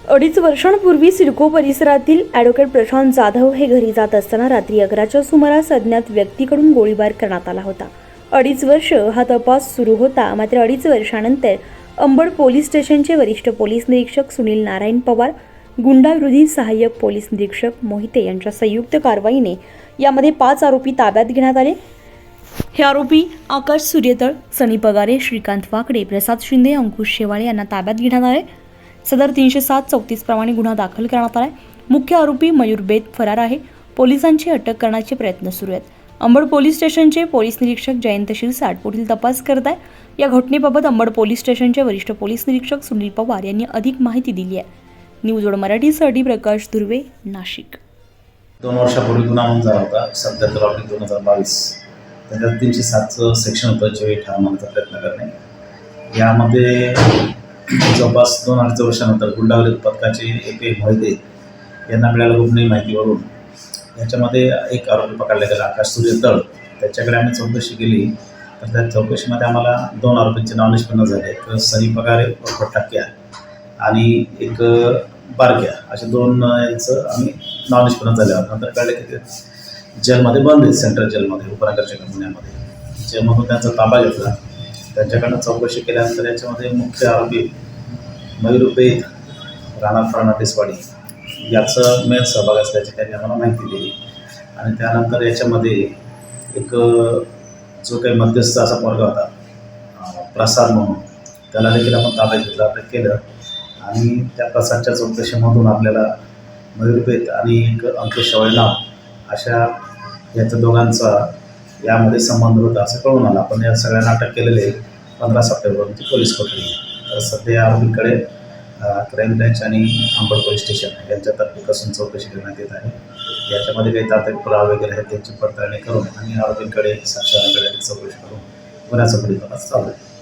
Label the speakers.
Speaker 1: अडीच वर्षांपूर्वी सिडको परिसरातील ॲडव्होकेट प्रशांत जाधव हे घरी जात असताना रात्री 11च्या सुमारास अज्ञात व्यक्तीकडून गोळीबार करण्यात आला होता. 2.5 वर्ष हा तपास सुरू होता. मात्र 2.5 वर्षानंतर अंबड पोलीस स्टेशनचे वरिष्ठ पोलीस निरीक्षक सुनील नारायण पवार, गुंडाविरोधी सहाय्यक पोलीस निरीक्षक मोहिते यांच्या संयुक्त कारवाईने यामध्ये 5 आरोपी ताब्यात घेण्यात आले. हे आरोपी आकाश सूर्यतळ, सनी पगारे, श्रीकांत वाकडे, प्रसाद शिंदे, अंकुश शेवाळे यांना ताब्यात घेण्यात आले. सदर 307-34 प्रमाणे गुन्हा दाखल करण्यात आला. मुख्य आरोपी मयूर बेद फरार आहे. पोलिसांची अटक करण्याचे प्रयत्न सुरू आहेत. अंबड पोलीस स्टेशनचे पोलीस निरीक्षक जयंत शिरसाट पुढील तपास करत आहे. या घटनेबाबत अंबड पोलीस स्टेशनचे वरिष्ठ पोलीस निरीक्षक सुनील पवार यांनी अधिक माहिती दिली आहे. न्यूज ओड मराठीसाठी प्रकाश धुर्वे, नाशिक.
Speaker 2: 2 वर्षापूर्वी गुन्हा नोंद झाला होता. सध्या तर आपली 2022 त्याच्यात 307चं सेक्शन होतं, चोरी ठार मारण्याचा प्रयत्न करणे. यामध्ये जवळपास 2-2.5 वर्षानंतर गुंडाविरोधी पथकाचे ए.पी. मोहिते यांना मिळालेल्या गोपनीय माहितीवरून याच्यामध्ये एक आरोपी पकडला गेला, आकाश सूर्यतळ. त्याच्याकडे आम्ही चौकशी केली तर त्या चौकशीमध्ये आम्हाला 2 आरोपींचे नाव निष्पन्न झाले. एक सनी पगारे उर्फ टक्क्या आणि एक बारक्या, असे 2 यांचं आम्ही नाव निष्पन्न झाल्यावर नंतर कळले की ते जेलमध्ये बंद आहेत, सेंट्रल जेलमध्ये उपनगरच्या पुण्यामध्ये. जेलमधून त्यांचा ताबा घेतला. त्यांच्याकडनं चौकशी केल्यानंतर याच्यामध्ये मुख्य आरोपी मयूर बेद, राणा फर्नांडिसवाडी याचं मेन सहभाग असल्याची त्यांनी आम्हाला माहिती दिली. आणि त्यानंतर याच्यामध्ये एक जो काही मध्यस्थ असा पोरगा होता प्रसाद म्हणून, त्याला देखील आपण ताब्यात घेतलं, अटक केलं. आणि त्या प्रसादच्या चौकशीमधून आपल्याला मयूर बेद आणि एक अंकुश शेवाळे नाव अशा याच्या दोघांचा यामध्ये संबंध होता असं कळून आलं. आपण या सगळ्यांना अटक केलेले 15 सप्टेंबरची पोलीस कोठडी. तर सध्या आरोपींकडे क्राईम ब्रँच आणि अंबड पोलीस स्टेशन यांच्यातर्फे कसून चौकशी करण्यात येत आहे. याच्यामध्ये काही तांत्रिक पुरावे वगैरे आहेत त्यांची पडताळणी करून आणि आरोपींकडे साक्षांकडे चौकशी करून गुन्ह्याचा पुढील तपास चालू आहे.